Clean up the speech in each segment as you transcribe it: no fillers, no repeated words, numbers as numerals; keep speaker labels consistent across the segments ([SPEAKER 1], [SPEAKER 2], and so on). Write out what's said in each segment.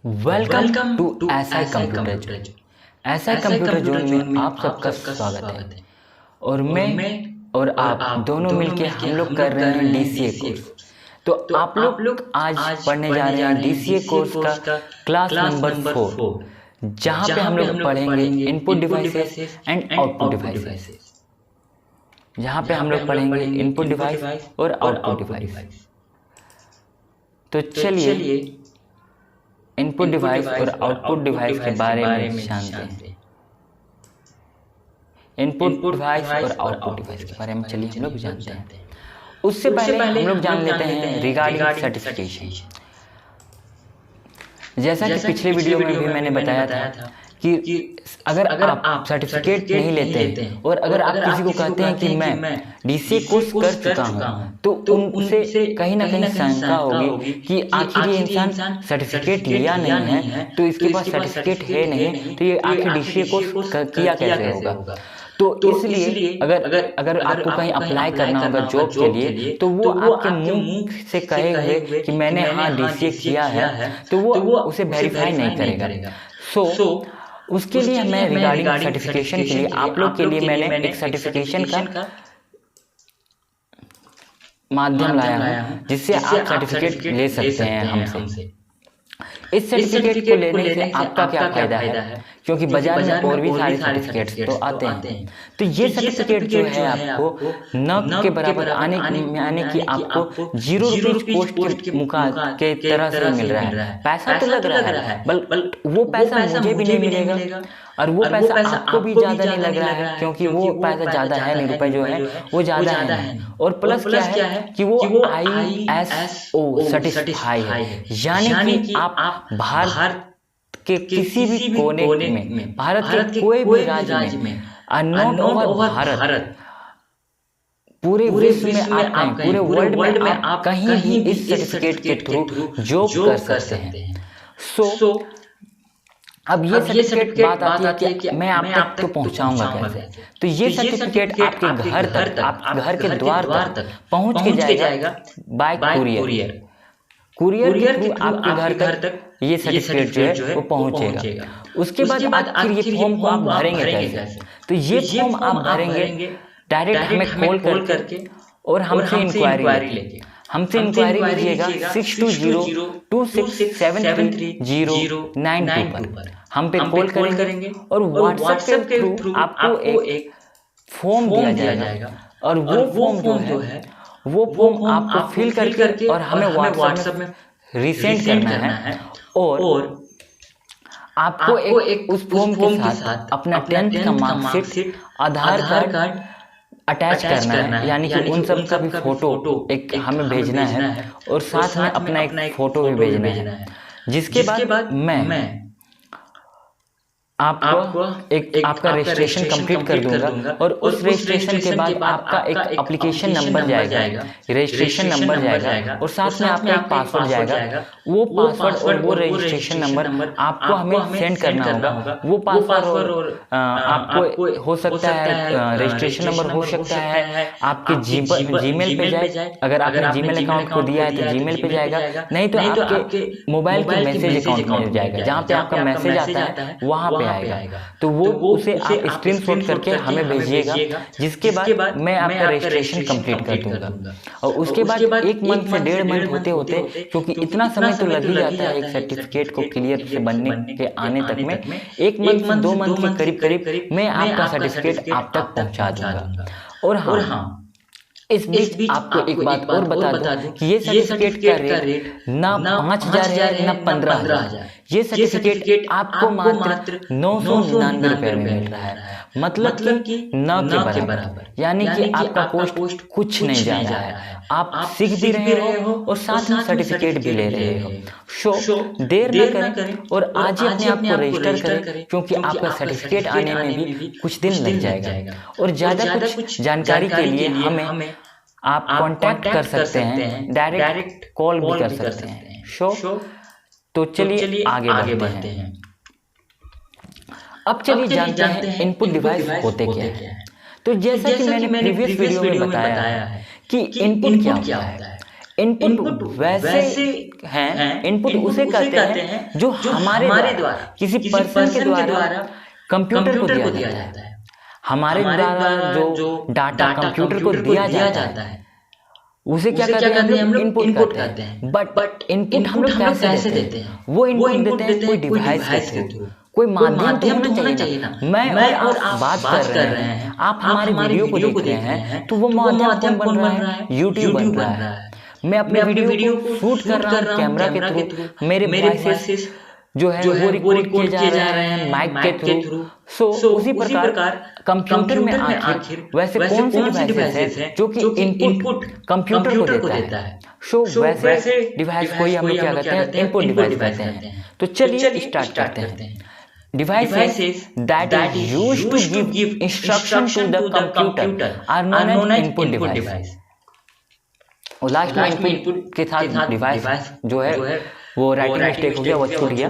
[SPEAKER 1] Welcome to S I computer. S I computer zone में आप सबका स्वागत है। और मैं और आप दोनों मिलके हम लोग कर रहे हैं डीसीए कोर्स। तो आप लोग आज पढ़ने जा रहे हैं डीसीए कोर्स का क्लास नंबर 4, जहाँ पे हम लोग पढ़ेंगे input devices and output devices. जहाँ पे हम लोग पढ़ेंगे इनपुट डिवाइस और आउटपुट डिवाइस। तो चलिए इनपुट डिवाइस और आउटपुट डिवाइस के बारे में जानते हैं। इनपुट डिवाइस और आउटपुट डिवाइस के बारे में चलिए हम लोग जानते हैं। उससे पहले हम लोग जान लेते हैं रिगार्डिंग सर्टिफिकेशन। जैसा कि पिछले वीडियो में भी मैंने बताया था कि अगर आप सर्टिफिकेट नहीं लेते और अगर आप किसी को कहते हैं कि मैं डीसीए कोर्स कर चुका हूं, तो उनसे कहीं ना कहीं शंका होगी कि आखिर ये इंसान सर्टिफिकेट लिया नहीं है, तो इसके पास सर्टिफिकेट है नहीं, तो ये आखिर डीसीए कोर्स किया कैसे होगा। तो इसलिए अगर आपको कहीं अप्लाई करना होगा जॉब के लिए, तो वो आपके मुंह से कहे हुए कि मैंने हाँ डीसीए किया है, तो वो उसे वेरीफाई नहीं करेगा। सो उसके लिए मैं रिगार्डिंग सर्टिफिकेशन के लिए आप लोग के लिए मैंने एक सर्टिफिकेशन का माध्यम लाया हूं, जिससे आप सर्टिफिकेट ले सकते हैं हमसे। इस सर्टिफिकेट को लेने से आपका क्या फायदा है, क्योंकि बाजार में और भी सारे सर्टिफिकेट्स तो आते हैं। तो ये सर्टिफिकेट जो है आपको न के बराबर आने की आपको 0 रुपीज पोस्ट के तरह से मिल रहा है। पैसा तो लग रहा है, बल वो पैसा मुझे भी नहीं मिलेगा और वो पैसा आपको भी ज्यादा नहीं लग रहा है, क्योंकि वो पैसा ज्यादा है नहीं, रुपए जो है वो ज्यादा है। और प्लस क्या है कि वो ISO सर्टिफाई है, यानी कि आप भारत के किसी भी कोने में, भारत के कोई भी राज्य में, नॉट ओवर भारत, पूरे विश्व में आप कहीं, पूरे वर्ल्ड में आप कहीं भी इस सर्टिफिकेट के थ्रू जॉब कर सकते हैं। सो अब ये सर्टिफिकेट बात आती है कि मैं आप तक तो पहुंचाऊंगा कैसे। तो ये सर्टिफिकेट आपके घर तक, आपके घर के द्वार तक पहुंच के जाएगा बाय कुरियर के थ्रू आपके घर तक ये सर्टिफिकेट जो है वो पहुंचेगा। उसके बाद आखिर ये फॉर्म को आप भरेंगे कैसे। तो ये फॉर्म आप भरेंगे डायरेक्ट हमें कॉल करके और हमसे इंक्वायरी लेके। हमसे इंक्वायरी कीजिएगा 6202267309 पर। हम पे कॉल करेंगे और व्हाट्सएप के थ्रू आपको एक फॉर्म दिया जाएगा, और वो फॉर्म जो है वो फॉर्म आपको फिल करके और हमें व्हाट्सएप में रिसेंड करना है। और आपको एक उस फॉर्म के साथ अपना 10th का मार्कशीट, आधार कार्ड अटैच करना है, यानी कि उन सब का भी फोटो एक हमें भेजना है, और साथ में अपना एक फोटो भी भेजना है। जिसके बाद मैं आपको आपका रजिस्ट्रेशन कंप्लीट कर दूंगा, और उस रजिस्ट्रेशन के बाद आपका एक एप्लीकेशन नंबर जाएगा, रजिस्ट्रेशन नंबर जाएगा, और साथ में आपका एक पासवर्ड जाएगा। वो पासवर्ड और वो रजिस्ट्रेशन नंबर आपको हमें सेंड करना होगा। वो पासवर्ड और आपको हो सकता है रजिस्ट्रेशन नंबर हो सकता है आपके जीमेल पे जाए। अगर आपने जीमेल अकाउंट को दिया है तो जीमेल पे जाएगा, नहीं तो आपके मोबाइल के मैसेज अकाउंट में जाएगा, जहाँ पे आपका मैसेज आता है वहाँ पे आएगा। तो वो उसे आप स्क्रीनशॉट करके हमें भेजिएगा, जिसके बाद मैं आपका रजिस्ट्रेशन कंप्लीट कर दूंगा। और उसके बाद 1 मंथ से 1.5 मंथ होते, क्योंकि इतना समय तो लग ही जाता है एक सर्टिफिकेट को क्लियर से बनने के आने तक में। 1 मंथ से 2 मंथ के करीब मैं आपका सर्टिफिकेट आप तक पहुंचा दूंगा। और हाँ, इस बीच आपको एक बात और बता दूं कि ये सर्टिफिकेट का रेट ना 5,000 है ना 15,000। ये सर्टिफिकेट आपको मात्र 999 रुपए में मिल रहा है, मतलब कि न के बराबर, यानी कि आपका कॉस्ट कुछ नहीं जा रहा है। आप सीख भी रहे हो और साथ में सर्टिफिकेट भी ले रहे हो। सो देर न करें और आज ही अपने आप को रजिस्टर करें, क्योंकि आपका सर्टिफिकेट आने में भी कुछ दिन लग जाएगा। और ज्यादा कुछ जानकारी के लिए हमें आप कांटेक्ट कर सकते हैं, डायरेक्ट कॉल भी कर सकते हैं। तो चलिए आगे बढ़ते हैं। अब चलिए जानते हैं इनपुट डिवाइस होते क्या है। तो जैसा कि मैंने प्रीवियस वीडियो में बताया है कि इनपुट क्या होता है। इनपुट वैसे हैं, इनपुट उसे कहते हैं जो हमारे द्वारा किसी पर्सन के द्वारा कंप्यूटर को दिया जाता है। हमारे द्वारा जो डाटा कंप्यूटर को दिया जाता है उसे क्या कहते हैं हम लोग इनपुट कहते हैं। बट इनपुट हम लोग कैसे देते हैं? वो इनपुट देते हैं कोई डिवाइस के थ्रू, कोई माध्यम तो होना चाहिए ना। मैं और आप बात कर रहे हैं, आप हमारी वीडियो को देख रहे हैं, तो वो माध्यम कौन बन रहा है? यूट्यूब बन रहा है। मैं अपने वीडियो को शूट कर रहा हूँ कैमरा के थ्रू, मेरे वॉइसेस जो है वो रिकॉर्ड किए जा रहे हैं माइक के थ्रू। सो उसी प्रकार कंप्यूटर में आखिर वैसे कौन से डिवाइसेस हैं जो कि इनपुट कंप्यूटर को देता है? सो वैसे डिवाइस को ही हम लोग क्या कहते हैं? इनपुट डिवाइस कहते हैं। तो चलिए स्टार्ट करते हैं। Devices that is used to give instruction to the computer are known as input device। और लास्ट में इनपुट के साथ डिवाइस जो है वो राइटिंग मिस्टेक हो गया, वो छूट गया।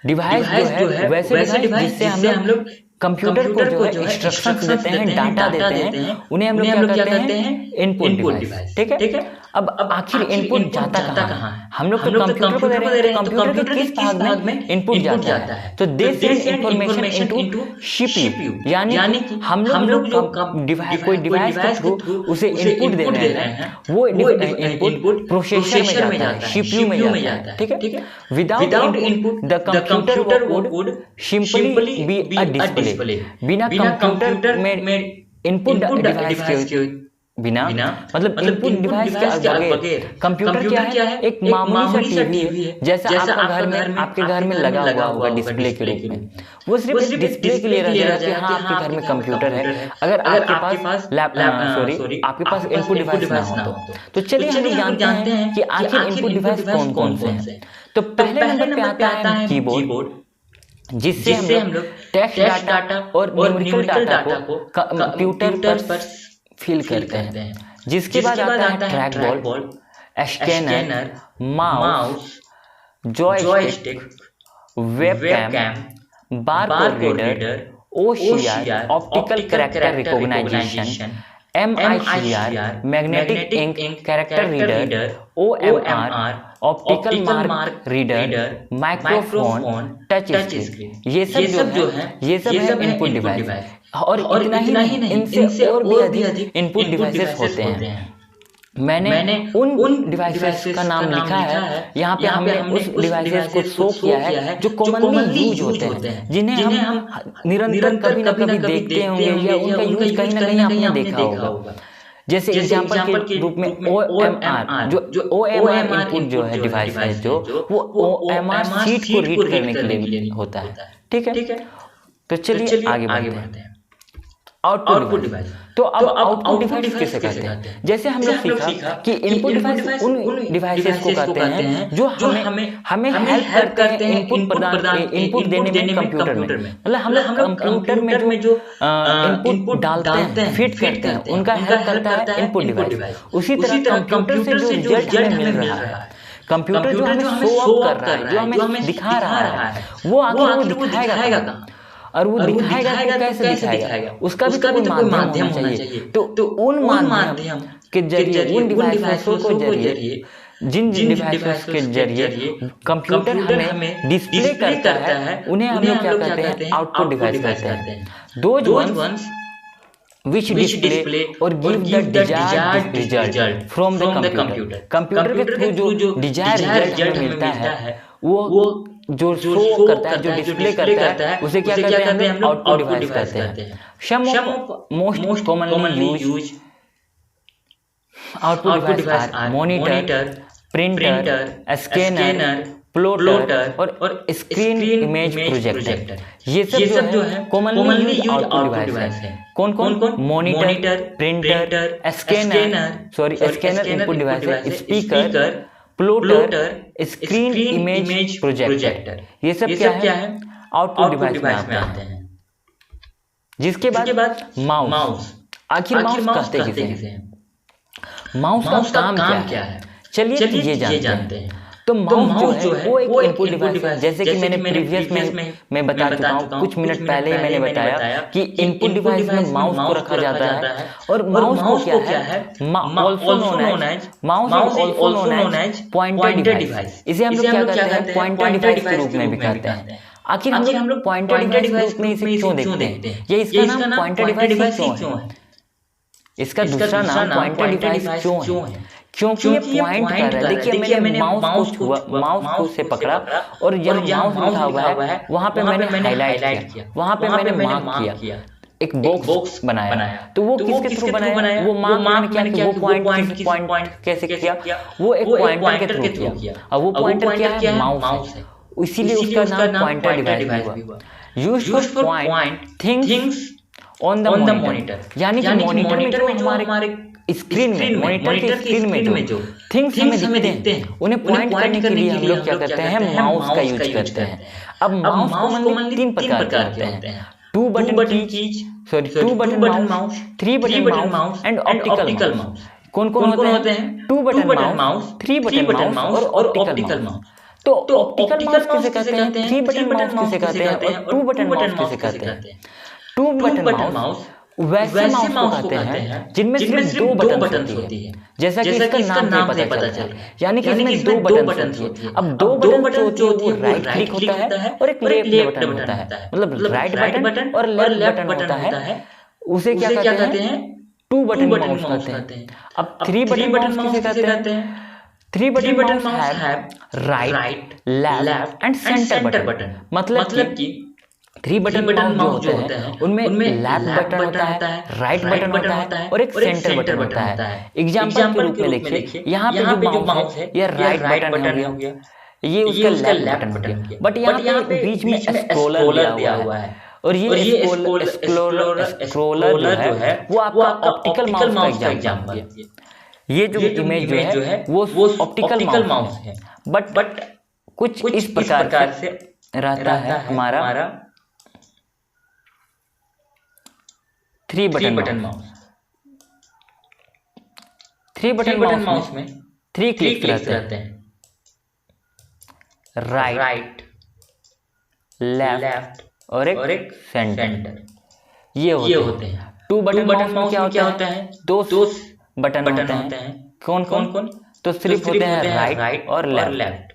[SPEAKER 1] डिवाइस जो है वैसे डिवाइस जिससे हम लोग कंप्यूटर को जो है इंस्ट्रक्शंस देते हैं, डाटा देते हैं, उन्हें हम लोग क्या कहते हैं? Input device. ठीक है। अब आखिर इनपुट जाता कहाँ है? हम लोग तो कंप्यूटर को दे रहे हैं, तो कंप्यूटर के किस भाग में इनपुट जाता है? तो they send information into CPU, यानी कि हम लोग कोई डिवाइस के थ्रू उसे इनपुट दे रहे हैं, वो इनपुट प्रोसेसर में जाता है, सीपीयू में जाता है। ठीक है। Without input the computer would simply be a display. बिना कंप्यूटर में इनपुट डिवाइस के बिना मतलब इनपुट डिवाइस के बगैर कंप्यूटर क्या है? एक मामूली सा टीवी है, जैसा आपके घर में लगा हुआ होगा डिस्प्ले के रूप में। वो सिर्फ डिस्प्ले के लिए रहेगा कि हाँ आपके घर में कंप्यूटर है। अगर आपके पास आपके पास इनपुट डिवाइस ना हो तो चलिए हम लोग जानते हैं कि आखिर इनपुट डिवाइस कौन कौन से हैं। तो पहले नंबर पे आता है कीबोर्ड, जिससे हम लोग टेक्स्ट डाटा और न्यूमेरिकल डाटा को कंप्यूटर पर फील करते हैं। जिसके बाद आता है trackball, scanner, mouse, joystick, webcam, barcode reader, OCR optical character recognition, MICR magnetic ink character reader, OMR optical mark reader, microphone, touch screen. ये सब जो है ये सब है इनपुट डिवाइस। और इतना ही नहीं, इनसे और भी अधिक इनपुट डिवाइसेस होते हैं। मैंने उन डिवाइसेस का नाम लिखा है यहाँ पे। हमने उस डिवाइसेस को शो किया है जो कॉमनली यूज होते हैं, जिन्हें हम निरंतर कभी ना कभी देखते होंगे या उनका यूज कहीं ना कहीं आपने देखा होगा। जैसे एग्जांपल के रूप में OMR, जो OMR इनपुट जो है डिवाइस है, जो वो OMR शीट को रीड करने के लिए होता है। ठीक है। तो चलिए आगे बढ़ते हैं। Output device. तो अब आउटपुट डिवाइस किसे कहते हैं? जैसे हम लोग सीखा कि इनपुट डिवाइस उन डिवाइसेस को कहते हैं जो हमें हेल्प करते हैं इनपुट देने में कंप्यूटर में। मतलब हम लोग कंप्यूटर में जो इनपुट डालते हैं, फिट करते हैं, उनका हेल्प करता है इनपुट डिवाइस। उसी तरह कंप्यूटर से जो रिजल्ट हमें मिल रहा है, कंप्यूटर जो हमें शो ऑफ कर रहा है, जो हमें दिखा रहा है, वो आगे वो दिखाएगा कहाँ? और वो दिखाएगा तो कैसे दिखाएगा? उसका भी तो कोई माध्यम होना चाहिए। तो उन माध्यम के जरिए, उन डिवाइसों को जरिए, जिन डिवाइसेस के जरिए कंप्यूटर हमें डिस्प्ले करता है, उन्हें हम लोग क्या कहते हैं? आउटपुट डिवाइस कहते हैं। Those ones which display or give the desired result from the computer। Computer के थ्रू जो डिजायर्ड रिजल्ट मिलता है, वो जो शो करता है, जो डिस्प्ले करता है, उसे क्या कहते हैं? हम आउटपुट डिवाइस कहते हैं। Some of most commonly used output device are monitor, printer, scanner, plotter और स्क्रीन इमेज प्रोजेक्टर। ये सब जो है कॉमनली यूज्ड आउटपुट डिवाइस है। कौन monitor, printer, scanner input device है, speaker, plotter, screen image projector. ये सब क्या है? आउटपुट डिवाइस में आते हैं। जिसके बाद माउस। आखिर माउस कहते किसे हैं? माउस का काम क्या है? चलिए ये जानते हैं। तो माउस जो है वो एक इनपुट डिवाइस है। जैसे कि मैंने प्रीवियस में मैं बता चुका हूँ, कुछ मिनट पहले ही मैंने बताया कि इनपुट डिवाइस में माउस को रखा जाता है और माउस को क्या है, also known as mouse is also known as pointer device. इसे हम लोग क्या कहते हैं, पॉइंटर डिवाइस के रूप में भी कहते हैं। आखिर हम लोग पॉइंटर डिवाइस के रूप में इसे क्यों देखते हैं, ये इसका नाम पॉइंटर डिवाइस क्यों है, इसका दूसरा नाम पॉइंटर डिवाइस क्यों है, क्योंकि ये पॉइंट कर रहा है। देखिए मैंने माउस को से पकड़ा और जहाँ माउस लिखा हुआ है वहां पे मैंने हाईलाइट किया, वहां पे मैंने मार्क किया, एक बॉक्स बनाया। तो वो किसके थ्रू बनाया, वो मार्क किया कि वो पॉइंट कैसे किया, वो एक पॉइंटर के थ्रू किया। अब वो पॉइंटर क्या है, माउस है, इसीलिए उसका नाम पॉइंटर डिवाइस हुआ। Used for point things on the monitor, यानी कि मॉनिटर में जो हमारे स्क्रीन में, मॉनिटर की स्क्रीन में जो थिंग्स हमें दिखते हैं उन्हें पॉइंट करने के लिए हम लोग क्या करते हैं, माउस का यूज करते हैं। अब माउस कॉमनली 3 प्रकार के होते हैं, 2 button keys, sorry 2 button mouse, 3 button mouse and optical mouse. कौन होते हैं, 2 बटन माउस, 3 बटन माउस और ऑप्टिकल माउस। तो ऑप्टिकल माउस किसे कहते हैं, 3 बटन माउस किसे कहते हैं और 2 बटन माउस किसे कहते हैं। 2 बटन माउस वैसे माउस को कहते हैं जिनमें सिर्फ 2 बटन होती है, जैसा कि इसका नाम से पता चलता है, यानी कि इसमें 2 बटन होती है। अब 2 बटन जो होती है वो राइट क्लिक होता है और एक लेफ्ट बटन होता है, मतलब राइट बटन और लेफ्ट बटन होता है, उसे क्या कहते हैं, 2 बटन माउस कहते हैं। अब 3 बटन माउस किसे कहते हैं, 3 button mouse have right, left and centre button, मतलब कि 3 बटन माउस जो होते हैं उनमें लेफ्ट बटन होता है, राइट बटन होता है और एक सेंटर बटन होता है। एग्जांपल के रूप में देखिए, यहाँ पे जो माउस है ये राइट बटन हो गया, ये उसका लेफ्ट बटन हो गया, बट यहाँ पे बीच में स्क्रॉलर दिया हुआ है और ये स्क्रॉलर जो है वो आपका ऑप्टिकल माउस का एग्जांपल है। ये जो इमेज जो है वो ऑप्टिकल माउस है, बट कुछ इस प्रकार से रहता है हमारा 3 बटन माउस। 3 बटन माउस में 3 क्लिक रहते हैं, राइट, लेफ्ट और एक सेंटर, ये होते हैं। 2 बटन माउस में क्या होता है, 2 बटन होते हैं। कौन तो सिर्फ होते हैं राइट और लेफ्ट,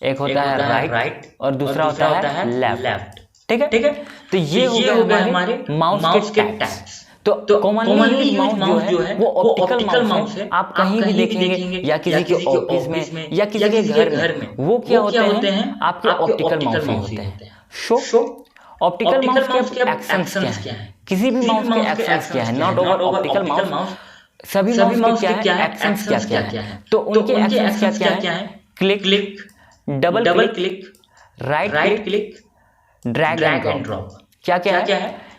[SPEAKER 1] एक होता है राइट और दूसरा होता है लेफ्ट। ठीक है, तो ये हो गए हमारे माउस के टैब्स। तो कॉमनली माउस जो है वो ऑप्टिकल माउस है। आप कहीं भी देखेंगे या किसी के ऑफिस में या किसी के घर में, वो क्या होते हैं, आपके ऑप्टिकल माउस होते हैं। शो ऑप्टिकल माउस के एक्शंस क्या है, किसी भी माउस के एक्शंस क्या है, नॉट ओवर ऑप्टिकल माउस, सभी माउस के क्या है, एक्शंस क्या है। तो उनके एक्शंस क्या है, click, double click, right click, drag and drop. क्या है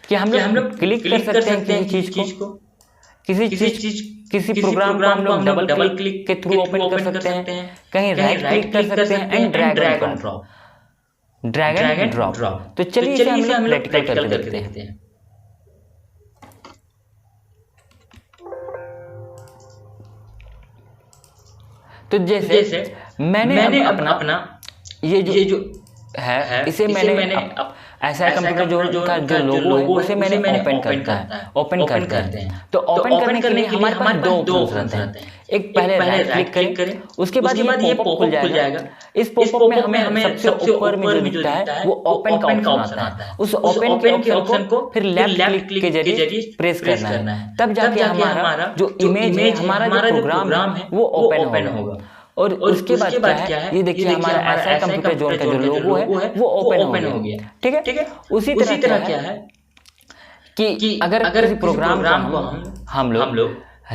[SPEAKER 1] कि हम लोग क्लिक कर सकते हैं किसी चीज को, किसी प्रोग्राम को हम लोग डबल क्लिक के थ्रू ओपन कर सकते हैं, कहीं राइट क्लिक कर सकते हैं एंड ड्रैग एंड ड्रॉप। तो चलिए इसे हम लोग प्रैक्टिकल करके देखते हैं। तो जैसे मैंने अपना ये जो है इसे मैंने ऐसा कंप्यूटर जो लोगो है उसे मैंने ओपन करता है। तो ओपन करने के लिए हमारे पास 2 ऑप्शन रहते हैं। एक पहले राइट क्लिक करें, उसके बाद ये पॉपअप खुल जाएगा। इस पॉपअप में हमें सबसे ऊपर में जो दिखता है वो ओपन का ऑप्शन आता है। उस ओपन के ऑप्शन को फिर लेफ्ट क्लिक के जरिए प्रेस करना है, तब जाके हमारा जो इमेज है, हमारा जो प्रोग्राम है वो ओपन होगा। और उसके बाद क्या है, ये देखिए हमारा ऐसा कंप्यूटर जोन का जो लोगो है वो ओपन हो गया। ठीक है, उसी तरह क्या है कि अगर किसी प्रोग्राम को हम लोग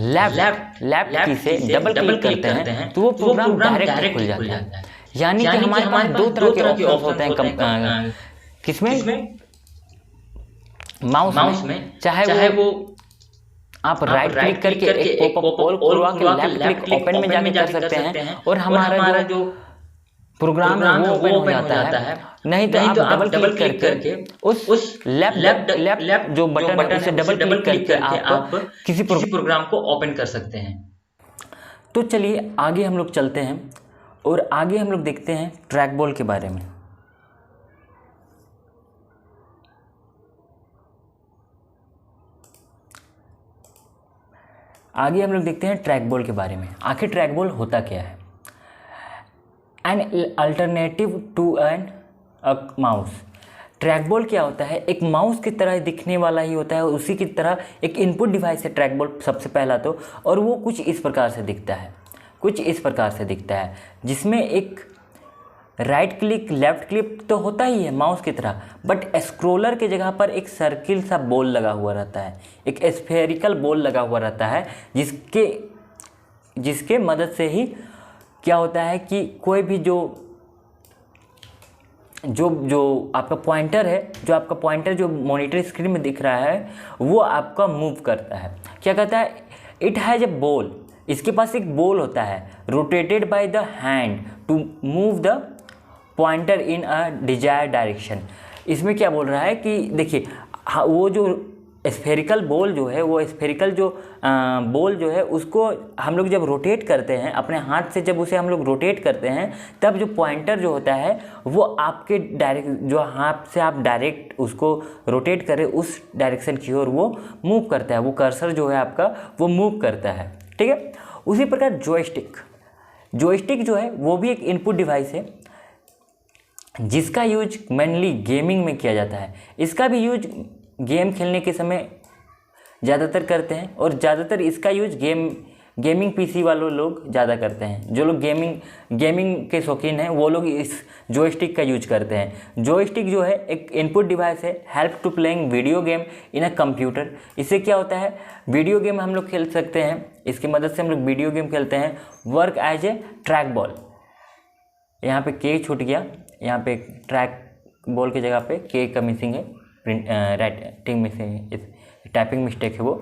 [SPEAKER 1] लेफ्ट की से डबल क्लिक करते हैं तो वो प्रोग्राम डायरेक्ट खुल जाता है। यानी कि हमारे पास 2 तरह के ऑप्शन होते हैं, किसमें, माउस में, चाहे वो आप राइट क्लिक करके एक पॉपअप ऑल खुलवा के लेफ्ट क्लिक ओपन में जाके कर सकते हैं और हमारा जो प्रोग्राम है वो ओपन हो जाता है। नहीं तो आप डबल क्लिक करके उस लेफ्ट जो बटन है उसे डबल क्लिक करके आप किसी प्रोग्राम को ओपन कर सकते हैं। तो चलिए आगे हम लोग चलते हैं और आगे हम लोग देखते हैं ट्रैक बॉल के बारे में। आगे हम लोग देखते हैं ट्रैक बॉल के बारे में। आखिर ट्रैक बॉल होता क्या है? An alternative to an mouse. Trackball क्या होता है? एक माउस की तरह दिखने वाला ही होता है, उसी की तरह एक इनपुट डिवाइस है ट्रैक बॉल सबसे पहला तो। और वो कुछ इस प्रकार से दिखता है, कुछ इस प्रकार से दिखता है, जिसमें एक राइट क्लिक लेफ्ट क्लिक तो होता ही है माउस की तरह, बट स्क्रोलर के जगह पर एक सर्किल सा बॉल लगा हुआ रहता है, एक स्फेरिकल बॉल लगा हुआ रहता है, जिसके मदद से ही क्या होता है कि कोई भी जो आपका पॉइंटर है, जो मॉनिटर स्क्रीन में दिख रहा है, वो आपका मूव करता है। क्या कहता है? It has a ball. इसके पास एक बॉल होता है, rotated by the hand to move the pointer in a desired direction. इसमें क्या बोल रहा है कि देखिए, वो जो स्फेरिकल बॉल जो है, बॉल जो है उसको हम लोग जब रोटेट करते हैं अपने हाथ से, जब उसे हम लोग रोटेट करते हैं, तब जो पॉइंटर जो होता है वो आपके जो हाथ से आप डायरेक्ट उसको रोटेट करें उस डायरेक्शन की ओर वो मूव करता है, वो कर्सर जो है आपका वो मूव करता है। ठीक है। उसी प्रकार जॉयस्टिक जो है वो भी एक इनपुट डिवाइस है, जिसका यूज मेनली गेमिंग में किया जाता है। इसका भी यूज गेम खेलने के समय ज़्यादातर करते हैं, और ज़्यादातर इसका यूज गेमिंग पीसी वालों लोग ज़्यादा करते हैं। जो लोग गेमिंग के शौकीन हैं वो लोग इस जॉयस्टिक का यूज करते हैं। जॉयस्टिक जो है एक इनपुट डिवाइस है, help to playing video game in a computer. इससे क्या होता है, वीडियो गेम हम लोग खेल सकते हैं, इसकी मदद से हम लोग वीडियो गेम खेलते हैं। Work as a trackball. यहाँ पे के छूट गया, यहाँ पे ट्रैक बॉल की जगह पे के का मिसिंग है, राइटिंग मिसिंग, टाइपिंग मिस्टेक है। वो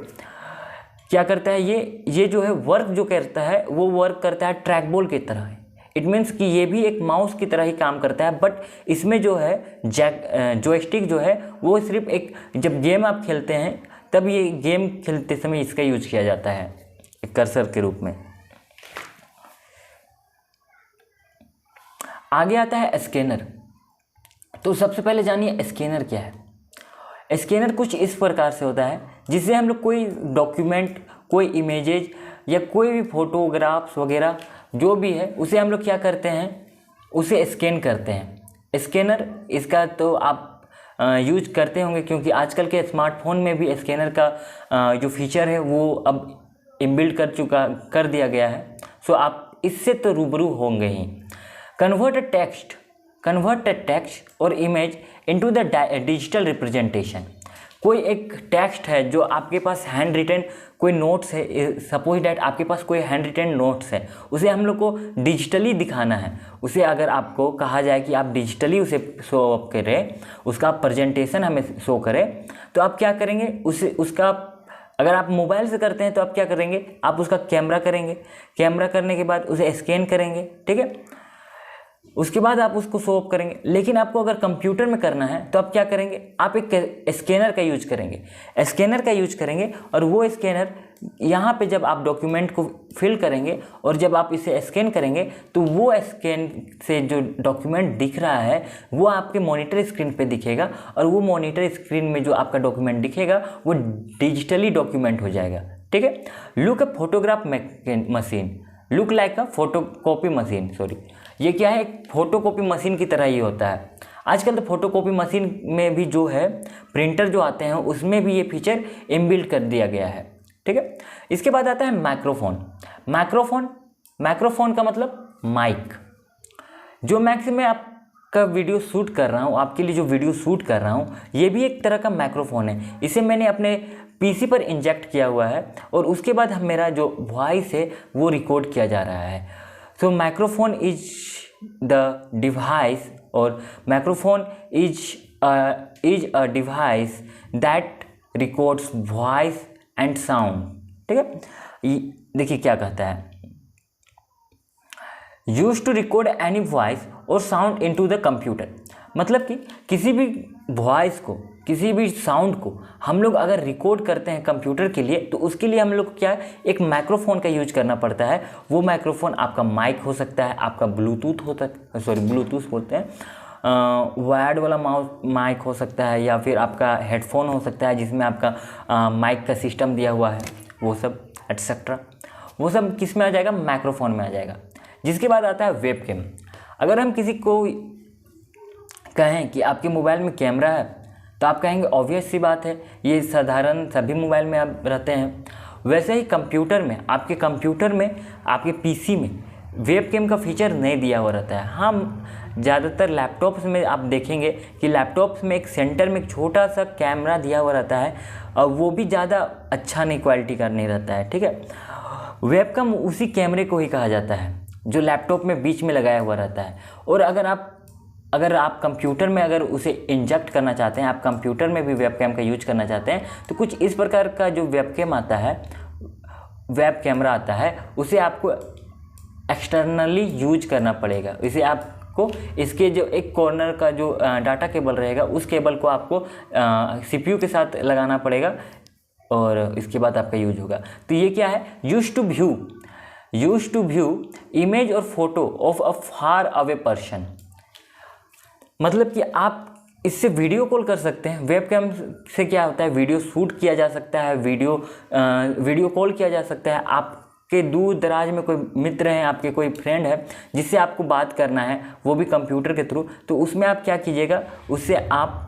[SPEAKER 1] क्या करता है, ये जो है वर्क जो करता है वो वर्क करता है ट्रैक बॉल की तरह है। इट मीन्स कि ये भी एक माउस की तरह ही काम करता है, बट इसमें जो है जॉयस्टिक जो है वो सिर्फ एक, जब गेम आप खेलते हैं तब ये गेम खेलते समय इसका यूज किया जाता है एक कर्सर के रूप में। आगे आता है स्कैनर। तो सबसे पहले जानिए स्कैनर क्या है। स्कैनर कुछ इस प्रकार से होता है जिससे हम लोग कोई डॉक्यूमेंट, कोई इमेजेज या कोई भी फोटोग्राफ्स वगैरह जो भी है उसे हम लोग क्या करते हैं, उसे स्कैन करते हैं। स्कैनर इसका तो आप यूज करते होंगे, क्योंकि आजकल के स्मार्टफोन में भी स्कैनर का जो फीचर है वो अब इनबिल्ट कर दिया गया है। सो आप इससे तो रूबरू होंगे ही। कन्वर्ट अ टेक्स्ट और image into the digital representation. कोई एक टेक्स्ट है जो आपके पास हैंड रिटन कोई नोट्स है, सपोज डैट आपके पास कोई हैंड रिटन नोट्स है, उसे हम लोग को डिजिटली दिखाना है। उसे अगर आपको कहा जाए कि आप डिजिटली उसे शो अप करें, उसका प्रेजेंटेशन हमें शो करें, तो आप क्या करेंगे, उसका अगर आप मोबाइल से करते हैं तो आप क्या करेंगे, आप उसका कैमरा करेंगे, कैमरा करने के बाद उसे स्कैन करेंगे। ठीक है। उसके बाद आप उसको शो ऑफ करेंगे। लेकिन आपको अगर कंप्यूटर में करना है तो आप क्या करेंगे, आप एक स्कैनर का यूज करेंगे। और वो स्कैनर यहाँ पे जब आप डॉक्यूमेंट को फिल करेंगे और जब आप इसे स्कैन करेंगे तो वो स्कैन से जो डॉक्यूमेंट दिख रहा है वो आपके मॉनिटर स्क्रीन पे दिखेगा, और वो मॉनिटर स्क्रीन में जो आपका डॉक्यूमेंट दिखेगा वो डिजिटली डॉक्यूमेंट हो जाएगा। ठीक है। Look a photograph machine look like a photocopy machine, sorry, ये क्या है, एक फोटोकॉपी मशीन की तरह ही होता है। आजकल तो फोटोकॉपी मशीन में भी जो है प्रिंटर जो आते हैं उसमें भी ये फीचर इनबिल्ट कर दिया गया है। ठीक है। इसके बाद आता है माइक्रोफोन का मतलब माइक। जो मैक से मैं आपका वीडियो शूट कर रहा हूँ, आपके लिए जो वीडियो शूट कर रहा हूँ, ये भी एक तरह का माइक्रोफोन है। इसे मैंने अपने पीसी पर इंजेक्ट किया हुआ है और उसके बाद मेरा जो वॉइस है वो रिकॉर्ड किया जा रहा है। So microphone is the device, or microphone is a device that records voice and sound. ठीक है। देखिए क्या कहता है, used to record any voice or sound into the computer। मतलब कि किसी भी वॉइस को, किसी भी साउंड को हम लोग अगर रिकॉर्ड करते हैं कंप्यूटर के लिए, तो उसके लिए हम लोग को क्या एक माइक्रोफोन का यूज करना पड़ता है। वो माइक्रोफोन आपका माइक हो सकता है, आपका ब्लूटूथ होता है, सॉरी ब्लूटूथ बोलते हैं, वायर्ड वाला माइक हो सकता है, या फिर आपका हेडफोन हो सकता है जिसमें आपका माइक का सिस्टम दिया हुआ है, वो सब एटसेट्रा। वो सब किस में आ जाएगा, माइक्रोफोन में आ जाएगा। जिसके बाद आता है वेबकैम। अगर हम किसी को कहें कि आपके मोबाइल में कैमरा है, तो आप कहेंगे ऑब्वियस सी बात है, ये साधारण सभी मोबाइल में आप रहते हैं। वैसे ही कंप्यूटर में, आपके कंप्यूटर में, आपके पीसी में वेबकैम का फीचर नहीं दिया हुआ रहता है। हम ज़्यादातर लैपटॉप्स में आप देखेंगे कि लैपटॉप्स में एक सेंटर में एक छोटा सा कैमरा दिया हुआ रहता है, और वो भी ज़्यादा अच्छा नहीं, क्वालिटी का नहीं रहता है, ठीक है। वेबकैम उसी कैमरे को ही कहा जाता है जो लैपटॉप में बीच में लगाया हुआ रहता है। और अगर आप कंप्यूटर में अगर उसे इंजेक्ट करना चाहते हैं, आप कंप्यूटर में भी वेबकैम का यूज करना चाहते हैं, तो कुछ इस प्रकार का जो वेबकैम आता है, वेब कैमरा आता है, उसे आपको एक्सटर्नली यूज करना पड़ेगा। इसे आपको इसके जो एक कॉर्नर का जो डाटा केबल रहेगा, उस केबल को आपको सीपीयू के साथ लगाना पड़ेगा, और इसके बाद आपका यूज होगा। तो ये क्या है, यूज टू व्यू इमेज और photo of a far away person. मतलब कि आप इससे वीडियो कॉल कर सकते हैं। वेबकैम से क्या होता है, वीडियो शूट किया जा सकता है, वीडियो कॉल किया जा सकता है। आपके दूर दराज में कोई मित्र हैं, आपके कोई फ्रेंड है जिससे आपको बात करना है, वो भी कंप्यूटर के थ्रू, तो उसमें आप क्या कीजिएगा, उससे आप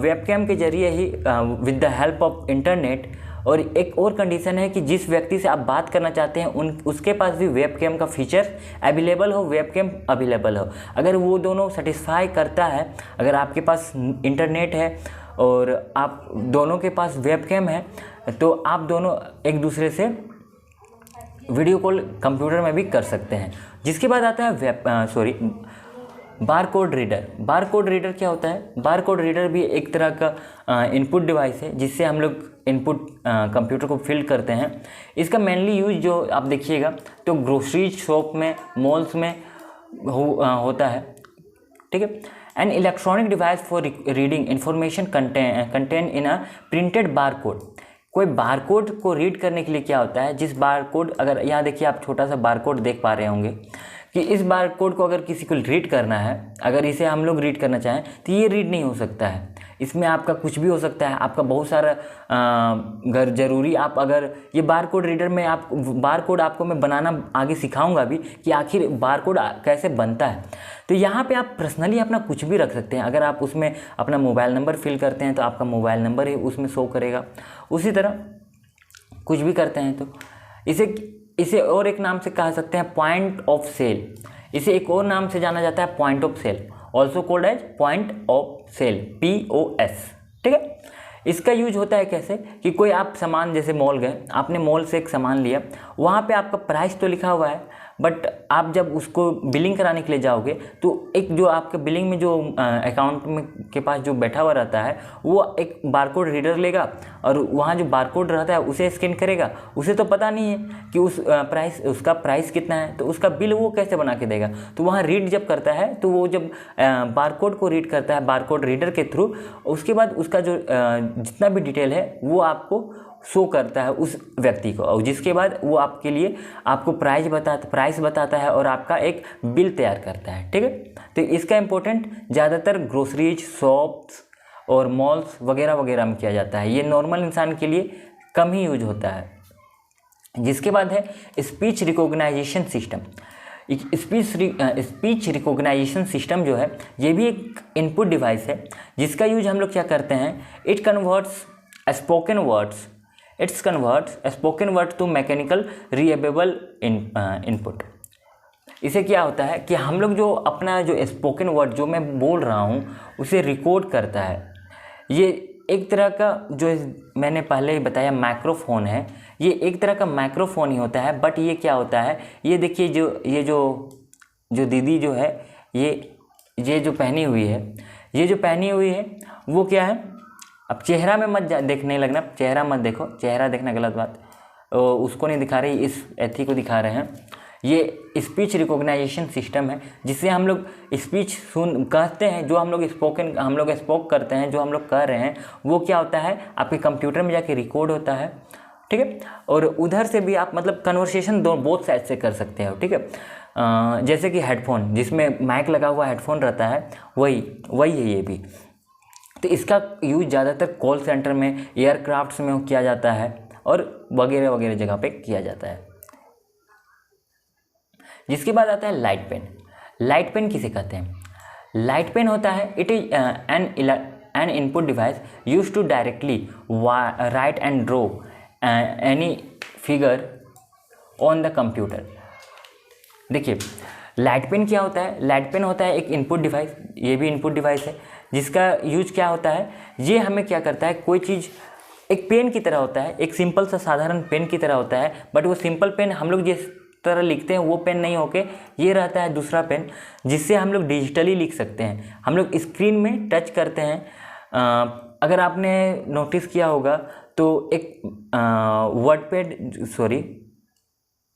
[SPEAKER 1] वेबकैम के जरिए ही with the help of internet. और एक और कंडीशन है कि जिस व्यक्ति से आप बात करना चाहते हैं उसके पास भी वेबकैम का फीचर अवेलेबल हो, वेबकैम अवेलेबल हो। अगर वो दोनों सेटिस्फाई करता है, अगर आपके पास इंटरनेट है और आप दोनों के पास वेबकैम है, तो आप दोनों एक दूसरे से वीडियो कॉल कंप्यूटर में भी कर सकते हैं। जिसके बाद आता है बारकोड रीडर। बारकोड रीडर क्या होता है, बारकोड रीडर भी एक तरह का इनपुट डिवाइस है जिससे हम लोग इनपुट कंप्यूटर को फिल करते हैं। इसका मेनली यूज जो आप देखिएगा तो ग्रोसरीज शॉप में, मॉल्स में होता है, ठीक है। An electronic device for reading information contain in a printed barcode. कोई बारकोड को रीड करने के लिए क्या होता है, जिस बारकोड, अगर यहाँ देखिए आप छोटा सा बारकोड देख पा रहे होंगे कि इस बारकोड को अगर किसी को रीड करना है, अगर इसे हम लोग रीड करना चाहें तो ये रीड नहीं हो सकता है। इसमें आपका कुछ भी हो सकता है, आपका बहुत सारा ज़रूरी, आप अगर ये बारकोड रीडर में आप बारकोड आपको मैं बनाना आगे सिखाऊंगा भी कि आखिर बारकोड कैसे बनता है। तो यहाँ पे आप पर्सनली अपना कुछ भी रख सकते हैं। अगर आप उसमें अपना मोबाइल नंबर फिल करते हैं तो आपका मोबाइल नंबर ही उसमें शो करेगा। उसी तरह कुछ भी करते हैं तो इसे और एक नाम से कह सकते हैं पॉइंट ऑफ सेल। इसे एक और नाम से जाना जाता है point of sale, also called as point of sale, POS, ठीक है। इसका यूज होता है कैसे कि कोई आप सामान, जैसे मॉल गए, आपने मॉल से एक सामान लिया, वहाँ पे आपका प्राइस तो लिखा हुआ है, बट आप जब उसको बिलिंग कराने के लिए जाओगे तो एक जो आपके बिलिंग में जो अकाउंट में के पास जो बैठा हुआ रहता है, वो एक बारकोड रीडर लेगा और वहाँ जो बारकोड रहता है उसे स्कैन करेगा। उसे तो पता नहीं है कि उसका प्राइस कितना है, तो उसका बिल वो कैसे बना के देगा। तो वहाँ रीड जब करता है तो वो जब बारकोड को रीड करता है बारकोड रीडर के थ्रू, उसके बाद उसका जो जितना भी डिटेल है वो आपको शो करता है उस व्यक्ति को, और जिसके बाद वो आपके लिए आपको प्राइस बताता है और आपका एक बिल तैयार करता है, ठीक है। तो इसका इम्पोर्टेंट ज़्यादातर ग्रोसरीज शॉप्स और मॉल्स वगैरह वगैरह में किया जाता है। ये नॉर्मल इंसान के लिए कम ही यूज होता है। जिसके बाद है speech recognization system. Speech recognization system जो है, ये भी एक इनपुट डिवाइस है जिसका यूज हम लोग क्या करते हैं, it converts spoken word to mechanical readable input. इसे क्या होता है कि हम लोग जो अपना जो स्पोकन वर्ड जो मैं बोल रहा हूँ उसे रिकॉर्ड करता है। ये एक तरह का, जो मैंने पहले ही बताया माइक्रोफोन है, ये एक तरह का माइक्रोफोन ही होता है। बट ये क्या होता है, ये देखिए जो दीदी जो है, ये जो पहनी हुई है वो क्या है, अब चेहरा में मत देखने लगना, चेहरा मत देखो, चेहरा देखना गलत बात, उसको नहीं दिखा रही, इस एथी को दिखा रहे हैं। ये स्पीच रिकॉग्नाइजेशन सिस्टम है, जिससे हम लोग स्पीच कहते हैं, जो हम लोग स्पोक करते हैं, जो हम लोग कर रहे हैं, वो क्या होता है आपके कंप्यूटर में जाके रिकॉर्ड होता है, ठीक है। और उधर से भी आप मतलब कन्वर्सेशन बोथ साइड से कर सकते हो, ठीक है। जैसे कि हेडफोन, जिसमें माइक लगा हुआ हेडफोन रहता है, वही है ये भी। तो इसका यूज ज़्यादातर कॉल सेंटर में, एयरक्राफ्ट्स में किया जाता है और वगैरह वगैरह जगह पे किया जाता है। जिसके बाद आता है लाइट पेन। लाइट पेन किसे कहते हैं? लाइट पेन होता है, it is an input device use to directly write and draw any figure on the computer. देखिए लाइट पेन क्या होता है? लाइट पेन होता है एक इनपुट डिवाइस, ये भी इनपुट डिवाइस है, जिसका यूज क्या होता है, ये हमें क्या करता है, कोई चीज़ एक पेन की तरह होता है, एक सिंपल सा साधारण पेन की तरह होता है, बट वो सिंपल पेन हम लोग जिस तरह लिखते हैं वो पेन नहीं होके ये रहता है दूसरा पेन, जिससे हम लोग डिजिटली लिख सकते हैं। हम लोग स्क्रीन में टच करते हैं। अगर आपने नोटिस किया होगा तो एक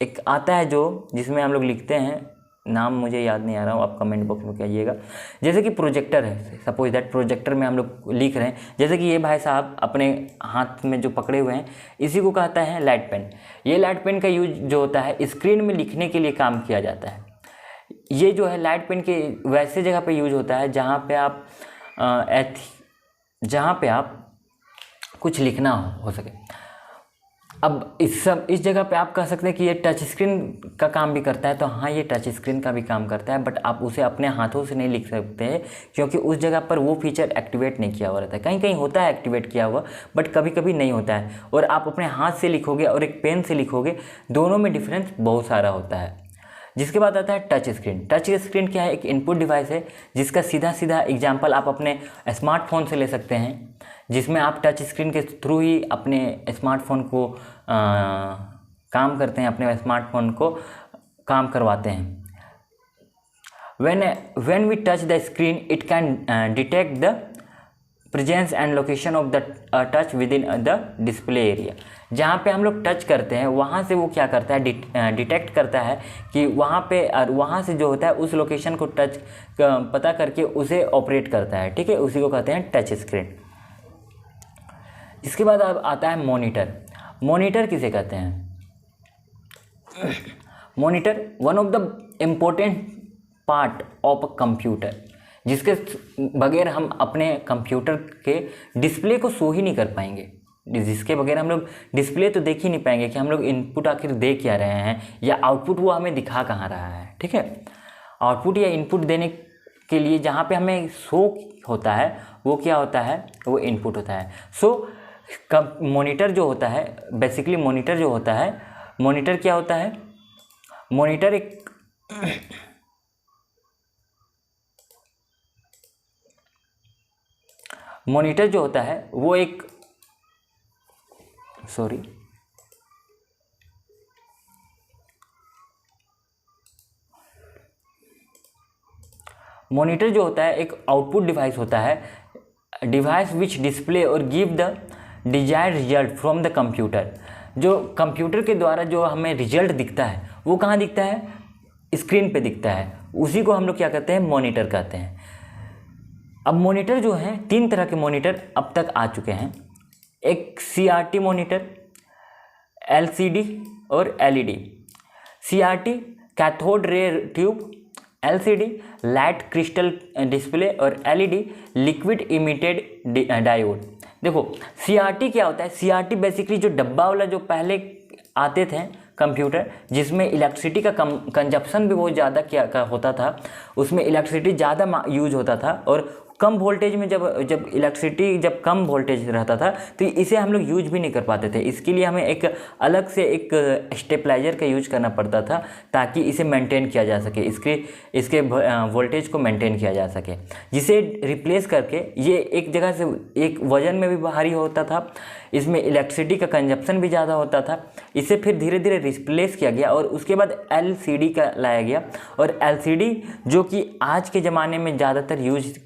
[SPEAKER 1] एक आता है जो जिसमें हम लोग लिखते हैं, नाम मुझे याद नहीं आ रहा हूँ, आप कमेंट बॉक्स में कहिएगा। जैसे कि प्रोजेक्टर है, सपोज दैट प्रोजेक्टर में हम लोग लिख रहे हैं, जैसे कि ये भाई साहब अपने हाथ में जो पकड़े हुए हैं, इसी को कहता है लाइट पेन। ये लाइट पेन का यूज जो होता है स्क्रीन में लिखने के लिए काम किया जाता है। ये जो है लाइट पेन के वैसे जगह पे यूज होता है जहाँ पे आप कुछ लिखना हो सके। अब इस जगह पे आप कह सकते हैं कि ये टच स्क्रीन का काम भी करता है, तो हाँ ये टच स्क्रीन का भी काम करता है, बट आप उसे अपने हाथों से नहीं लिख सकते हैं, क्योंकि उस जगह पर वो फीचर एक्टिवेट नहीं किया हुआ रहता है। कहीं कहीं होता है एक्टिवेट किया हुआ, बट कभी कभी नहीं होता है। और आप अपने हाथ से लिखोगे और एक पेन से लिखोगे, दोनों में डिफरेंस बहुत सारा होता है। जिसके बाद आता है टच स्क्रीन। टच स्क्रीन क्या है? एक इनपुट डिवाइस है, जिसका सीधा सीधा एग्जाम्पल आप अपने स्मार्टफोन से ले सकते हैं, जिसमें आप टच स्क्रीन के थ्रू ही अपने स्मार्टफोन को काम करते हैं, अपने स्मार्टफोन को काम करवाते हैं। when we touch the screen, it can detect the presence and location of the touch with in the display area. जहाँ पे हम लोग टच करते हैं वहाँ से वो क्या करता है, डिटेक्ट करता है कि वहाँ पे, और वहाँ से जो होता है उस लोकेशन को टच पता करके उसे ऑपरेट करता है, ठीक है। उसी को कहते हैं टच स्क्रीन। इसके बाद अब आता है मॉनिटर। मॉनिटर किसे कहते हैं? Monitor one of the important part of a computer, जिसके बगैर हम अपने कंप्यूटर के डिस्प्ले को शो ही नहीं कर पाएंगे। जिसके बगैर हम लोग डिस्प्ले तो देख ही नहीं पाएंगे कि हम लोग इनपुट आखिर देख क्या रहे हैं, या आउटपुट वो हमें दिखा कहाँ रहा है, ठीक है। आउटपुट या इनपुट देने के लिए जहाँ पे हमें शो होता है वो क्या होता है, वो इनपुट होता है। सो मॉनिटर जो होता है, बेसिकली मॉनिटर जो होता है, मॉनिटर क्या होता है? मॉनिटर मॉनिटर जो होता है वो एक मॉनिटर जो होता है एक आउटपुट डिवाइस होता है, डिवाइस विच डिस्प्ले और give the desired result from the computer. जो कंप्यूटर के द्वारा जो हमें रिजल्ट दिखता है वो कहाँ दिखता है? स्क्रीन पे दिखता है। उसी को हम लोग क्या कहते हैं? मॉनिटर कहते हैं। अब मॉनिटर जो है, 3 तरह के मॉनिटर अब तक आ चुके हैं। एक CRT मॉनिटर, LCD और LED। CRT cathode ray tube, LCD light crystal display और LED लिक्विड इमिटेड डायोड। देखो CRT क्या होता है? CRT बेसिकली जो डब्बा वाला जो पहले आते थे कंप्यूटर, जिसमें इलेक्ट्रिसिटी का कंजप्शन भी बहुत ज़्यादा होता था, उसमें इलेक्ट्रिसिटी ज़्यादा यूज होता था, और कम वोल्टेज में जब इलेक्ट्रिसिटी जब कम वोल्टेज रहता था तो इसे हम लोग यूज भी नहीं कर पाते थे। इसके लिए हमें एक अलग से एक स्टेबलाइजर का यूज करना पड़ता था, ताकि इसे मेंटेन किया जा सके, इसके वोल्टेज को मेंटेन किया जा सके, जिसे रिप्लेस करके ये एक जगह से एक वजन में भी भारी होता था, इसमें इलेक्ट्रिसिटी का कंजप्शन भी ज़्यादा होता था। इसे फिर धीरे धीरे रिप्लेस किया गया और उसके बाद LCD का लाया गया। और LCD जो कि आज के ज़माने में ज़्यादातर यूज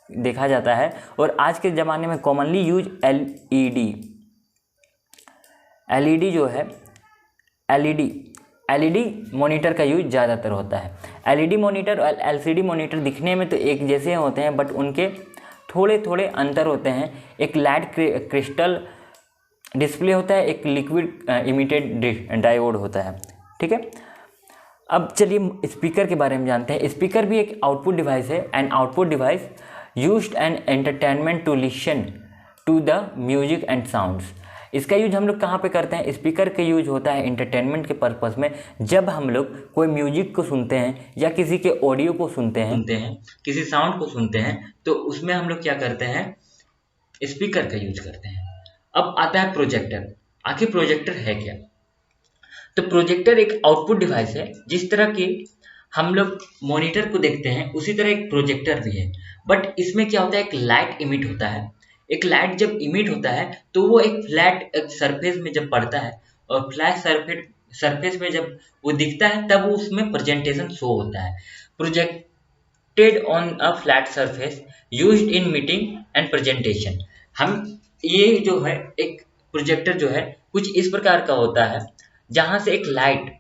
[SPEAKER 1] देखा जाता है, और आज के ज़माने में कॉमनली यूज LED जो है, एलईडी मॉनिटर का यूज ज़्यादातर होता है। एलईडी मॉनिटर और एलसीडी मॉनिटर दिखने में तो एक जैसे होते हैं, बट उनके थोड़े थोड़े अंतर होते हैं। एक लाइट क्रिस्टल डिस्प्ले होता है, एक लिक्विड इमिटेड डायोड होता है। ठीक है, अब चलिए स्पीकर के बारे में जानते हैं। स्पीकर भी एक आउटपुट डिवाइस है, an output device used and entertainment to listen to the music and sounds. इसका यूज हम लोग कहाँ पे करते हैं? स्पीकर का यूज होता है एंटरटेनमेंट के पर्पस में। जब हम लोग कोई म्यूजिक को सुनते हैं या किसी के ऑडियो को सुनते हैं, किसी साउंड को सुनते हैं, तो उसमें हम लोग क्या करते हैं? स्पीकर का यूज करते हैं। अब आता है प्रोजेक्टर। आखिर प्रोजेक्टर है क्या? तो प्रोजेक्टर एक आउटपुट डिवाइस है। जिस तरह के हम लोग मॉनिटर को देखते हैं उसी तरह एक प्रोजेक्टर भी है, बट इसमें क्या होता है? एक लाइट इमिट होता है। एक लाइट जब इमिट होता है तो वो एक फ्लैट सरफेस में जब पड़ता है, और फ्लैट सरफेस में जब वो दिखता है तब वो उसमें प्रेजेंटेशन शो होता है। Projected on a flat surface used in meeting and presentation. हम ये जो है एक प्रोजेक्टर जो है कुछ इस प्रकार का होता है, जहां से एक लाइट,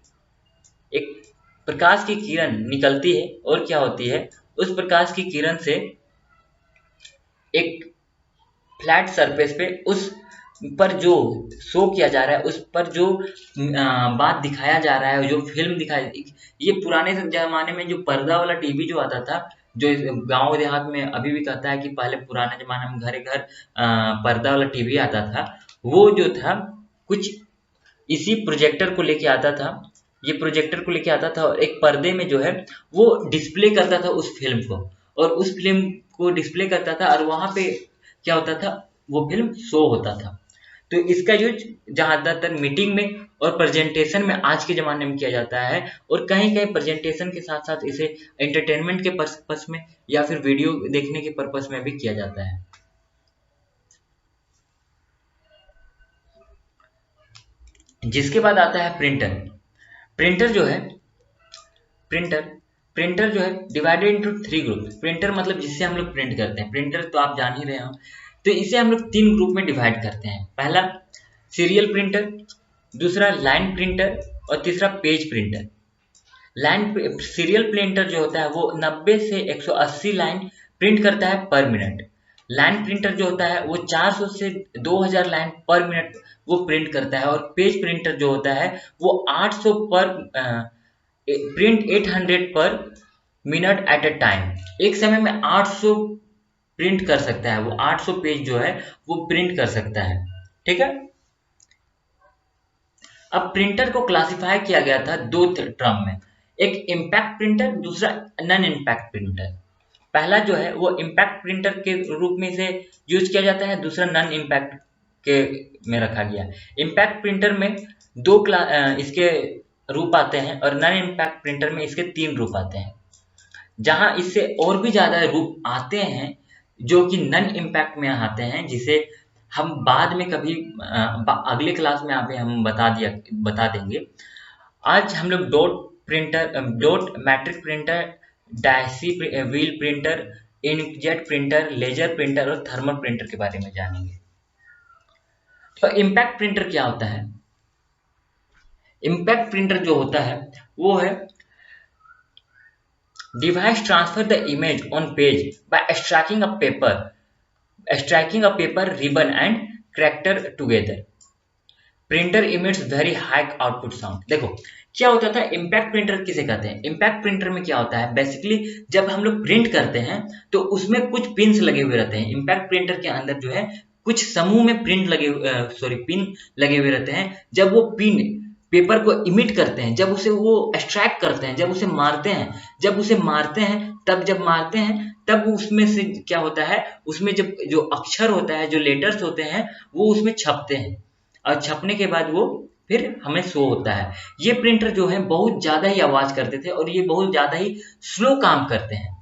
[SPEAKER 1] एक प्रकाश की किरण निकलती है, और क्या होती है? उस प्रकाश की किरण से एक फ्लैट सरफेस पे उस पर जो शो किया जा रहा है, उस पर जो बात दिखाया जा रहा है, जो फिल्म दिखाई, ये पुराने जमाने में जो पर्दा वाला टीवी जो आता था, जो गांव देहात में अभी भी कहता है कि पहले पुराने जमाने में घर घर पर्दा वाला टीवी आता था, वो जो था कुछ इसी प्रोजेक्टर को लेके आता था। ये प्रोजेक्टर को लेके आता था और एक पर्दे में जो है वो डिस्प्ले करता था उस फिल्म को, और उस फिल्म को डिस्प्ले करता था, और वहां पे क्या होता था? वो फिल्म शो होता था। तो इसका यूज ज्यादातर मीटिंग में और प्रेजेंटेशन में आज के जमाने में किया जाता है, और कहीं कहीं प्रेजेंटेशन के साथ साथ इसे एंटरटेनमेंट के पर्पस में या फिर वीडियो देखने के पर्पस में भी किया जाता है। जिसके बाद आता है प्रिंटर। प्रिंटर जो है डिवाइडेड इनटू 3 ग्रुप। प्रिंटर मतलब जिससे हम लोग प्रिंट करते हैं। प्रिंटर तो आप जान ही रहे हो। तो इसे हम लोग 3 ग्रुप में डिवाइड करते हैं। पहला सीरियल प्रिंटर, दूसरा लाइन प्रिंटर, और तीसरा पेज प्रिंटर। सीरियल प्रिंटर जो होता है वो 90 से 180 लाइन प्रिंट करता है पर मिनट। लाइन प्रिंटर जो होता है वो 400 से 2000 लाइन पर मिनट वो प्रिंट करता है, और पेज प्रिंटर जो होता है वो 800 पर प्रिंट 800 पर मिनट एट अ टाइम। एक समय में 800 प्रिंट कर सकता है, वो 800 पेज जो है वो प्रिंट कर सकता है। ठीक है, अब प्रिंटर को क्लासिफाई किया गया था 2 टर्म में, एक इम्पैक्ट प्रिंटर, दूसरा नॉन इम्पैक्ट प्रिंटर। पहला जो है वो इम्पैक्ट प्रिंटर के रूप में इसे यूज किया जाता है, दूसरा नॉन इम्पैक्ट के में रखा गया। इम्पैक्ट प्रिंटर में 2 इसके रूप आते हैं, और नॉन इम्पैक्ट प्रिंटर में इसके 3 रूप आते हैं। जहां इससे और भी ज्यादा रूप आते हैं जो कि नॉन इम्पैक्ट में आते हैं, जिसे हम बाद में कभी अगले क्लास में हम बता देंगे। आज हम लोग dot matrix printer, daisy wheel printer, inkjet printer, laser printer और थर्मल प्रिंटर के बारे में जानेंगे। तो इम्पैक्ट प्रिंटर क्या होता है? इम्पैक्ट प्रिंटर जो होता है वो है device transfer the image on page by extracting a paper ribbon and character together. Printer emits very high output sound. देखो क्या होता था, इम्पैक्ट प्रिंटर किसे कहते हैं? इम्पैक्ट प्रिंटर में क्या होता है, बेसिकली जब हम लोग प्रिंट करते हैं तो उसमें कुछ पिन्स लगे हुए रहते हैं। इम्पैक्ट प्रिंटर के अंदर जो है कुछ समूह में पिन लगे हुए रहते हैं। जब वो पिन पेपर को इमिट करते हैं, जब उसे वो एक्सट्रैक्ट करते हैं, जब उसे मारते हैं, तब उसमें से क्या होता है, उसमें जब जो अक्षर होता है, जो लेटर्स होते हैं, वो उसमें छपते हैं, और छपने के बाद वो फिर हमें शो होता है। ये प्रिंटर जो है बहुत ज्यादा ही आवाज करते थे, और ये बहुत ज्यादा ही स्लो काम करते हैं।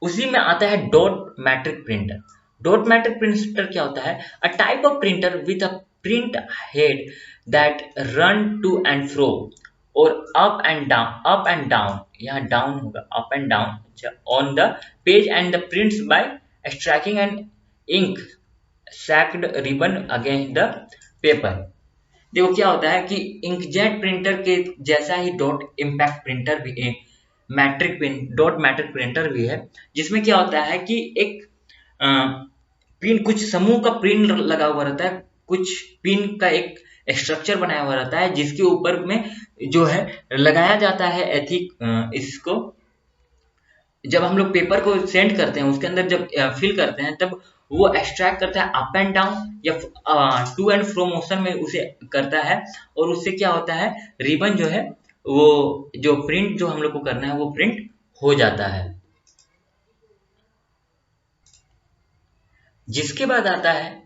[SPEAKER 1] उसी में आता है dot matrix printer. Dot matrix printer क्या होता है? A type of printer with a print head that run to and fro और अप एंड डाउन, यहाँ डाउन होगा, up and down on the page and the prints by extracting an ink sacked ribbon against the paper.
[SPEAKER 2] देखो क्या होता है कि inkjet printer के जैसा ही डॉट इम्पैक्ट प्रिंटर भी matrix print dot matrix printer भी है, जिसमें क्या होता है कि एक पिन कुछ समूह का पिन लगा हुआ रहता है, कुछ पिन का एक स्ट्रक्चर बनाया हुआ रहता है, जिसके ऊपर में जो है लगाया जाता है इसको जब हम लोग पेपर को सेंड करते हैं, उसके अंदर जब फिल करते हैं, तब वो एक्सट्रैक्ट करता है अप एंड डाउन या टू एंड फ्रो मोशन में उसे करता है, और उससे क्या होता है रिबन जो है वो जो प्रिंट जो हम लोग को करना है वो प्रिंट हो जाता है। जिसके बाद आता है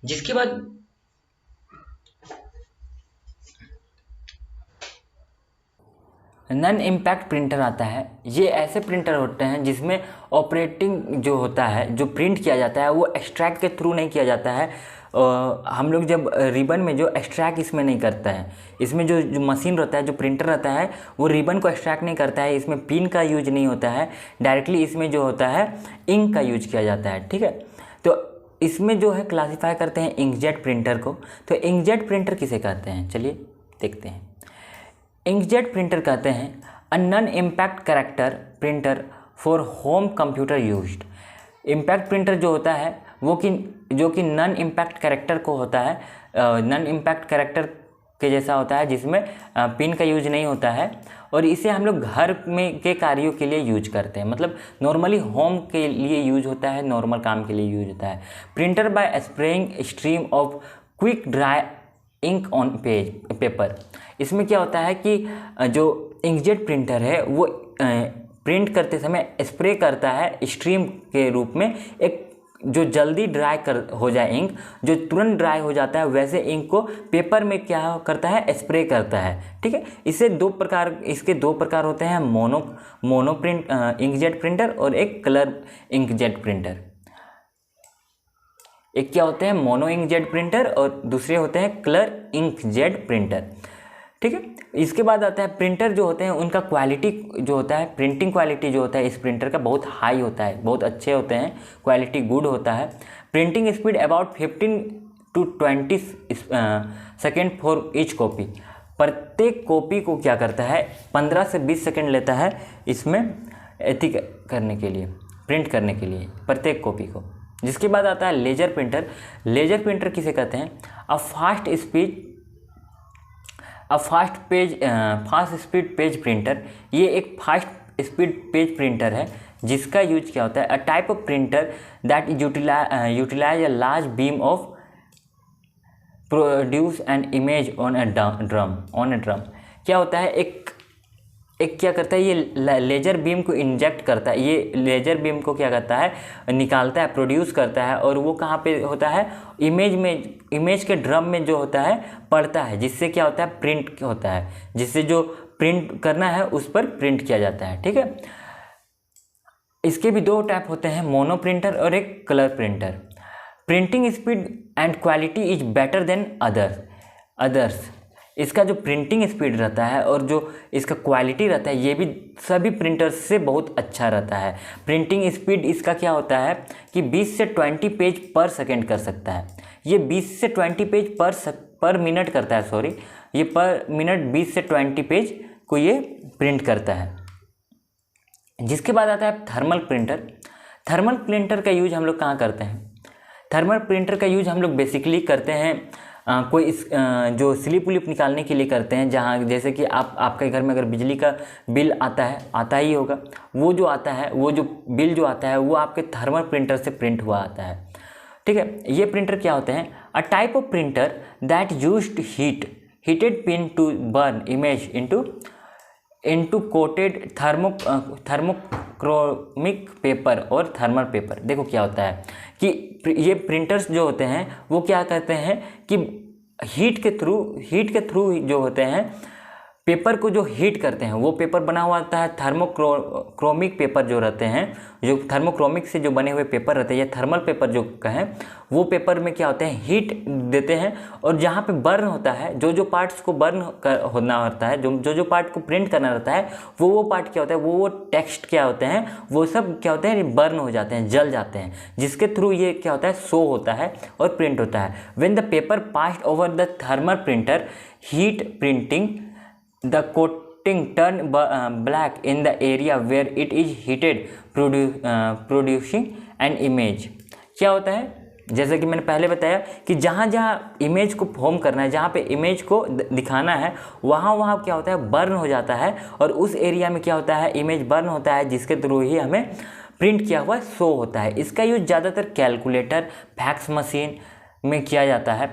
[SPEAKER 2] जिसके बाद
[SPEAKER 1] नॉन इम्पैक्ट प्रिंटर आता है। ये ऐसे प्रिंटर होते हैं जिसमें ऑपरेटिंग जो होता है, जो प्रिंट किया जाता है वो एक्सट्रैक्ट के थ्रू नहीं किया जाता है। हम लोग जब रिबन में जो एक्सट्रैक्ट इसमें नहीं करता है, इसमें जो मशीन रहता है, जो प्रिंटर रहता है, वो रिबन को एक्सट्रैक्ट नहीं करता है। इसमें पिन का यूज नहीं होता है, डायरेक्टली इसमें जो होता है इंक का यूज किया जाता है। ठीक है, तो इसमें जो है क्लासीफाई करते हैं इंकजेट प्रिंटर को। तो इंकजेट प्रिंटर किसे कहते हैं, चलिए देखते हैं। इंकजेट प्रिंटर कहते हैं a non impact character printer for home computer used. Impact printer जो होता है वो जो कि नॉन इम्पैक्ट कैरेक्टर को होता है, नॉन इम्पैक्ट कैरेक्टर के जैसा होता है, जिसमें पिन का यूज नहीं होता है, और इसे हम लोग घर में के कार्यों के लिए यूज करते हैं। मतलब नॉर्मली होम के लिए यूज होता है, नॉर्मल काम के लिए यूज होता है। Printer by spraying stream of quick dry ink on paper. इसमें क्या होता है कि जो इंकजेट प्रिंटर है वो प्रिंट करते समय स्प्रे करता है स्ट्रीम के रूप में, एक जो जल्दी हो जाए इंक, जो तुरंत ड्राई हो जाता है, वैसे इंक को पेपर में क्या करता है, स्प्रे करता है। ठीक है, इसके दो प्रकार होते हैं, मोनो प्रिंट इंकजेट प्रिंटर और एक कलर इंकजेट प्रिंटर। एक क्या होते हैं मोनो इंकजेट प्रिंटर और दूसरे होते हैं कलर इंकजेट प्रिंटर। ठीक है, इसके बाद आता है प्रिंटर जो होते हैं उनका क्वालिटी जो होता है, प्रिंटिंग क्वालिटी जो होता है इस प्रिंटर का बहुत हाई होता है, बहुत अच्छे होते हैं, क्वालिटी गुड होता है। Printing speed about 15 to 20 second for each copy. प्रत्येक कॉपी को क्या करता है 15 से 20 सेकेंड लेता है इसमें करने के लिए, प्रिंट करने के लिए प्रत्येक कॉपी को। जिसके बाद आता है लेजर प्रिंटर। लेजर प्रिंटर किसे कहते हैं, फास्ट स्पीड पेज प्रिंटर। ये एक फास्ट स्पीड पेज प्रिंटर है जिसका यूज क्या होता है, a type of printer that utilise a large beam of produce an image on a drum. क्या होता है, एक क्या करता है, ये लेजर बीम को इंजेक्ट करता है, ये लेजर बीम को क्या करता है, निकालता है, प्रोड्यूस करता है, और वो कहाँ पे होता है, इमेज के ड्रम में जो होता है पड़ता है, जिससे क्या होता है प्रिंट होता है, जिससे जो प्रिंट करना है उस पर प्रिंट किया जाता है। ठीक है, इसके भी दो टाइप होते हैं, मोनो प्रिंटर और एक colour printer. Printing speed and quality is better than others. इसका जो प्रिंटिंग स्पीड रहता है और जो इसका क्वालिटी रहता है ये भी सभी प्रिंटर्स से बहुत अच्छा रहता है। प्रिंटिंग स्पीड इसका क्या होता है कि 20 से 20 पेज पर सेकेंड कर सकता है। ये 20 से 20 पेज पर मिनट करता है, सॉरी, ये पर मिनट 20 से 20 पेज को ये प्रिंट करता है। जिसके बाद आता है थर्मल प्रिंटर। थर्मल प्रिंटर का यूज हम लोग कहाँ करते हैं, थर्मल प्रिंटर का यूज हम लोग बेसिकली करते हैं जो स्लिप उलिप निकालने के लिए करते हैं, जहाँ जैसे कि आपके घर में अगर बिजली का बिल आता ही होगा, वो जो आता है, वो जो बिल जो आता है वो आपके थर्मल प्रिंटर से प्रिंट हुआ आता है। ठीक है, ये प्रिंटर क्या होते हैं, a type of printer that used heated pin to burn image into coated thermochromic paper और थर्मल पेपर। देखो क्या होता है कि ये प्रिंटर्स जो होते हैं वो क्या करते हैं कि हीट के थ्रू जो होते हैं पेपर को जो हीट करते हैं वो पेपर बना हुआ होता है थर्मोक्रोमिक पेपर जो रहते हैं, जो थर्मोक्रोमिक से जो बने हुए पेपर रहते हैं या थर्मल पेपर जो कहें, वो पेपर में क्या होते हैं हीट देते हैं। और जहाँ पे बर्न होता है, जो पार्ट्स को बर्न होना होता है, जो पार्ट को प्रिंट करना रहता है, वो पार्ट क्या होता है, वो टेक्स्ट क्या होते हैं, वो सब क्या होते हैं बर्न हो जाते हैं, जल जाते हैं, जिसके थ्रू ये क्या होता है शो होता है और प्रिंट होता है। When the paper passed over the thermal printer heat printing, the coating turn black in the area where it is heated, producing an image। क्या होता है, जैसे कि मैंने पहले बताया कि जहाँ जहाँ इमेज को फॉर्म करना है, जहाँ पे इमेज को दिखाना है, वहाँ क्या होता है बर्न हो जाता है, और उस एरिया में क्या होता है इमेज बर्न होता है, जिसके थ्रू ही हमें प्रिंट किया हुआ शो होता है। इसका यूज ज़्यादातर कैलकुलेटर, फैक्स मशीन में किया जाता है।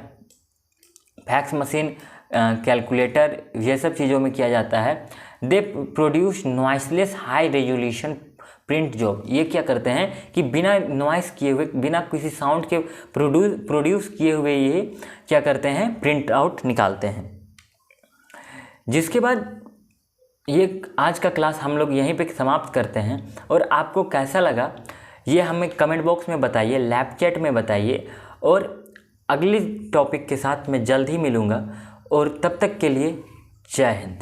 [SPEAKER 1] फैक्स मशीन, कैलकुलेटर, ये सब चीज़ों में किया जाता है। They produce noiseless high resolution print job. ये क्या करते हैं कि बिना नॉइस किए हुए, बिना किसी साउंड के प्रोड्यूस किए हुए ये क्या करते हैं प्रिंट आउट निकालते हैं। जिसके बाद ये आज का क्लास हम लोग यहीं पे समाप्त करते हैं। और आपको कैसा लगा ये हमें कमेंट बॉक्स में बताइए, लैब चैट में बताइए। और अगले टॉपिक के साथ मैं जल्द ही मिलूँगा, और तब तक के लिए जय हिंद।